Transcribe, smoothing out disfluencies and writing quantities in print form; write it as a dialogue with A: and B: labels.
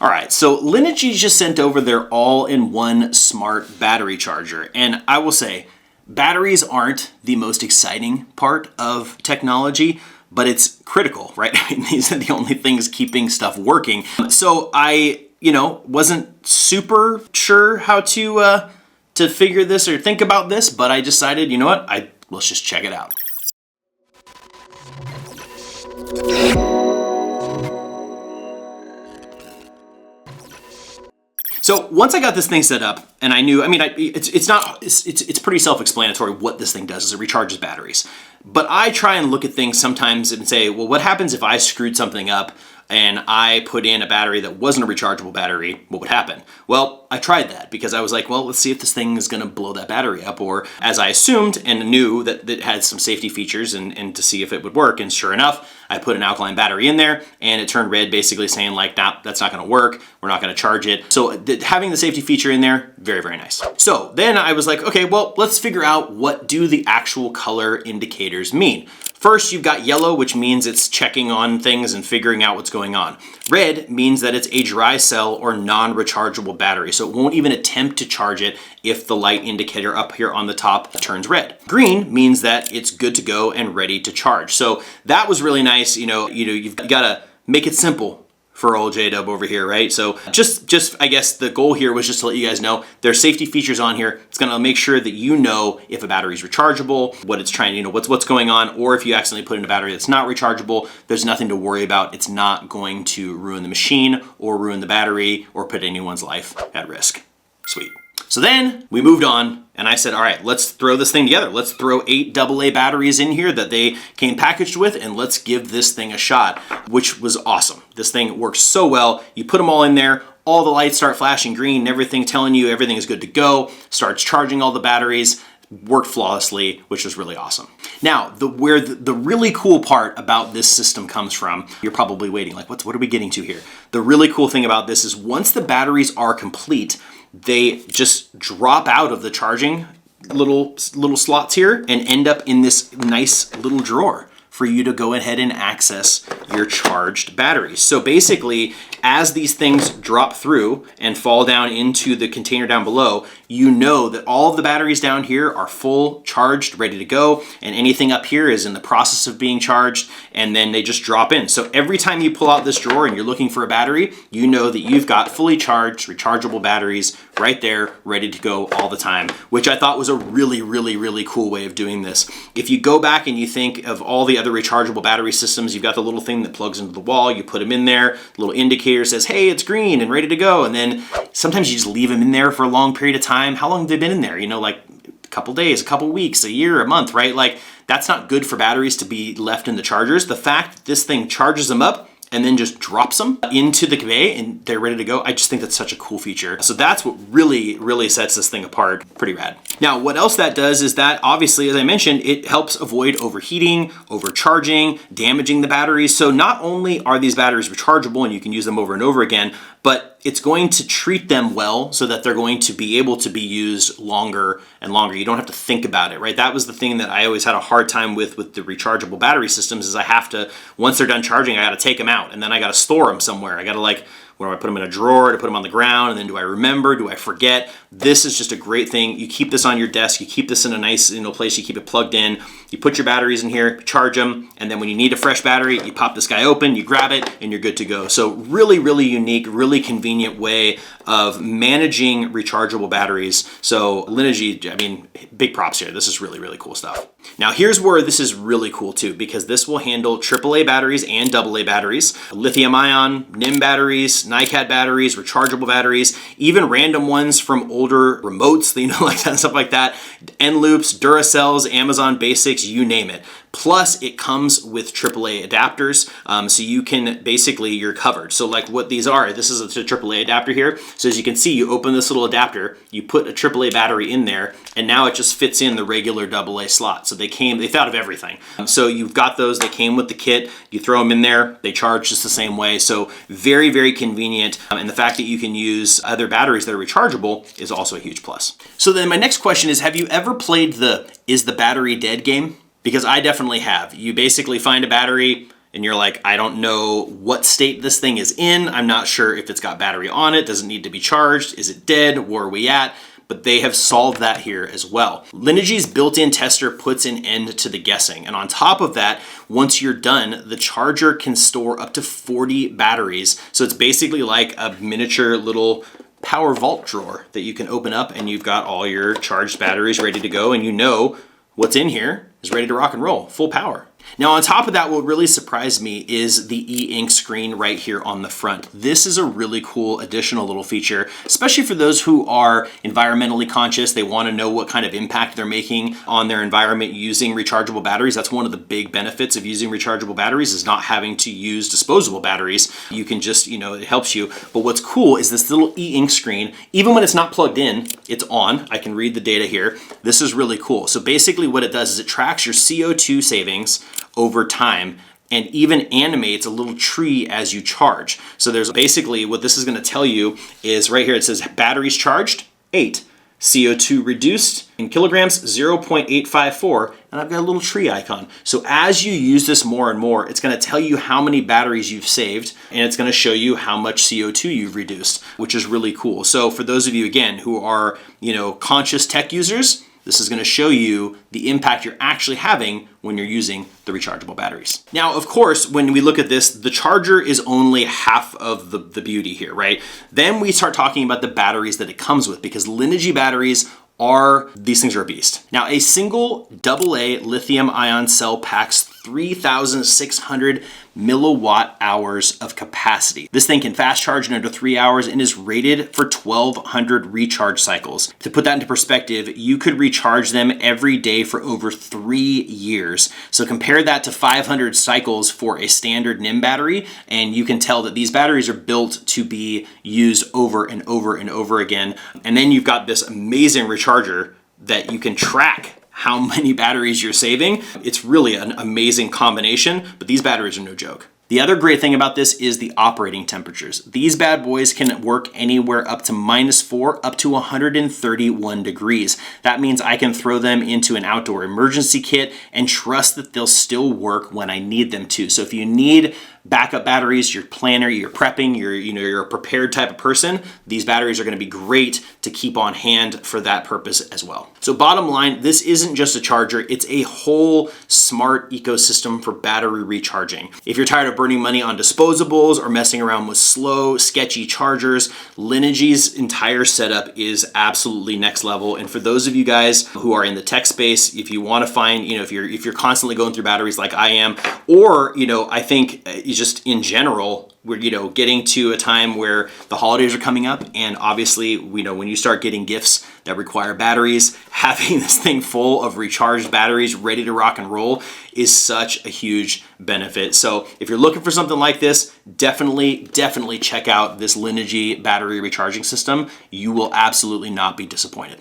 A: All right, so Linogy just sent over their all-in-one smart battery charger. And I will say, batteries aren't the most exciting part of technology, but it's critical, right? I mean, these are the only things keeping stuff working. So I, wasn't super sure how to figure this or think about this, but I decided, you know what? Let's just check it out. So once I got this thing set up, and I knew, it's pretty self-explanatory what this thing does is it recharges batteries. But I try and look at things sometimes and say, well, what happens if I screwed something up and I put in a battery that wasn't a rechargeable battery? What would happen? Well, I tried that because I was like, well, let's see if this thing is gonna blow that battery up, or as I assumed and knew that it had some safety features and to see if it would work. And sure enough, I put an alkaline battery in there and it turned red, basically saying like, nah, that's not gonna work. We're not gonna charge it. So having the safety feature in there, very, very nice. So then I was like, okay, well, let's figure out what do the actual color indicators mean. First, you've got yellow, which means it's checking on things and figuring out what's going on. Red means that it's a dry cell or non-rechargeable battery, so it won't even attempt to charge it if the light indicator up here on the top turns red. Green means that it's good to go and ready to charge. So that was really nice. You've got to make it simple for old JDubb over here, right? So just I guess the goal here was just to let you guys know there's safety features on here. It's gonna make sure that you know if a battery is rechargeable, what it's trying, what's going on, or if you accidentally put in a battery that's not rechargeable, there's nothing to worry about. It's not going to ruin the machine or ruin the battery or put anyone's life at risk. Sweet. So then we moved on and I said, all right, let's throw this thing together. Let's throw 8 AA batteries in here that they came packaged with and let's give this thing a shot, which was awesome. This thing works so well. You put them all in there, all the lights start flashing green and everything telling you everything is good to go, starts charging all the batteries, worked flawlessly, which was really awesome. Now, where the really cool part about this system comes from, you're probably waiting, like what are we getting to here? The really cool thing about this is once the batteries are complete, they just drop out of the charging little slots here and end up in this nice little drawer for you to go ahead and access your charged batteries. So basically, as these things drop through and fall down into the container down below, you know that all of the batteries down here are full, charged, ready to go, and anything up here is in the process of being charged, and then they just drop in. So every time you pull out this drawer and you're looking for a battery, you know that you've got fully charged, rechargeable batteries right there, ready to go all the time, which I thought was a really, really, really cool way of doing this. If you go back and you think of all the other rechargeable battery systems, you've got the little thing that plugs into the wall, you put them in there, the little indicator says, hey, it's green and ready to go. And then sometimes you just leave them in there for a long period of time. How long have they been in there? Like a couple days, a couple weeks, a year, a month, right? Like that's not good for batteries to be left in the chargers. The fact that this thing charges them up and then just drops them into the bay and they're ready to go, I just think that's such a cool feature. So that's what really, really sets this thing apart. Pretty rad. Now, what else that does is that obviously, as I mentioned, it helps avoid overheating, overcharging, damaging the batteries. So not only are these batteries rechargeable and you can use them over and over again, but it's going to treat them well so that they're going to be able to be used longer and longer. You don't have to think about it, right? That was the thing that I always had a hard time with the rechargeable battery systems is I have to, once they're done charging, I got to take them out and then I got to store them somewhere. I got to where do I put them in a drawer to put them on the ground? And then do I remember? Do I forget? This is just a great thing. You keep this on your desk. You keep this in a nice place. You keep it plugged in. You put your batteries in here, charge them. And then when you need a fresh battery, you pop this guy open, you grab it, and you're good to go. So really, really unique, really convenient way of managing rechargeable batteries. So Linogy, big props here. This is really, really cool stuff. Now here's where this is really cool too, because this will handle AAA batteries and AA batteries, lithium ion, NiMH batteries, NiCad batteries, rechargeable batteries, even random ones from older remotes, like that, stuff like that, N loops, Duracells, Amazon Basics, you name it. Plus it comes with AAA adapters, so you can you're covered. So like what these are, this is a AAA adapter here. So as you can see, you open this little adapter, you put a AAA battery in there, and now it just fits in the regular AA slot. So they thought of everything. So you've got those, they came with the kit, you throw them in there, they charge just the same way. So very, very convenient. And the fact that you can use other batteries that are rechargeable is also a huge plus. So then my next question is, have you ever played is the battery dead game? Because I definitely have. You basically find a battery and you're like, I don't know what state this thing is in. I'm not sure if it's got battery on it. Does it need to be charged? Is it dead? Where are we at? But they have solved that here as well. Linogy's built-in tester puts an end to the guessing. And on top of that, once you're done, the charger can store up to 40 batteries. So it's basically like a miniature little power vault drawer that you can open up, and you've got all your charged batteries ready to go, and you know what's in here is ready to rock and roll, full power. Now on top of that, what really surprised me is the e-ink screen right here on the front. This is a really cool additional little feature, especially for those who are environmentally conscious. They want to know what kind of impact they're making on their environment using rechargeable batteries. That's one of the big benefits of using rechargeable batteries, is not having to use disposable batteries. You can just, it helps you. But what's cool is this little e-ink screen, even when it's not plugged in, it's on. I can read the data here. This is really cool. So basically what it does is it tracks your CO2 savings over time and even animates a little tree as you charge. So there's basically what this is going to tell you is right here. It says batteries charged 8, CO2 reduced in kilograms 0.854, and I've got a little tree icon. So as you use this more and more, it's going to tell you how many batteries you've saved, and it's going to show you how much CO2 you've reduced, which is really cool. So for those of you again who are conscious tech users, this is going to show you the impact you're actually having when you're using the rechargeable batteries. Now, of course, when we look at this, the charger is only half of the beauty here, right? Then we start talking about the batteries that it comes with, because Linogy batteries these things are a beast. Now, a single AA lithium ion cell packs 3,600 milliwatt hours of capacity. This thing can fast charge in under 3 hours and is rated for 1,200 recharge cycles. To put that into perspective, you could recharge them every day for over 3 years. So compare that to 500 cycles for a standard NiMH battery, and you can tell that these batteries are built to be used over and over and over again. And then you've got this amazing recharger that you can track how many batteries you're saving. It's really an amazing combination, but these batteries are no joke. The other great thing about this is the operating temperatures. These bad boys can work anywhere up to -4 up to 131 degrees. That means I can throw them into an outdoor emergency kit and trust that they'll still work when I need them to. So if you need backup batteries, you're planner, you're prepping, you're a prepared type of person, these batteries are going to be great to keep on hand for that purpose as well. So bottom line, this isn't just a charger, it's a whole smart ecosystem for battery recharging. If you're tired of burning money on disposables or messing around with slow, sketchy chargers, Linogy's entire setup is absolutely next level. And for those of you guys who are in the tech space, if you want to find, if you're constantly going through batteries like I am, or I think just in general, we're getting to a time where the holidays are coming up, and obviously when you start getting gifts that require batteries, having this thing full of recharged batteries ready to rock and roll is such a huge benefit. So if you're looking for something like this, definitely check out this Linogy battery recharging system. You will absolutely not be disappointed.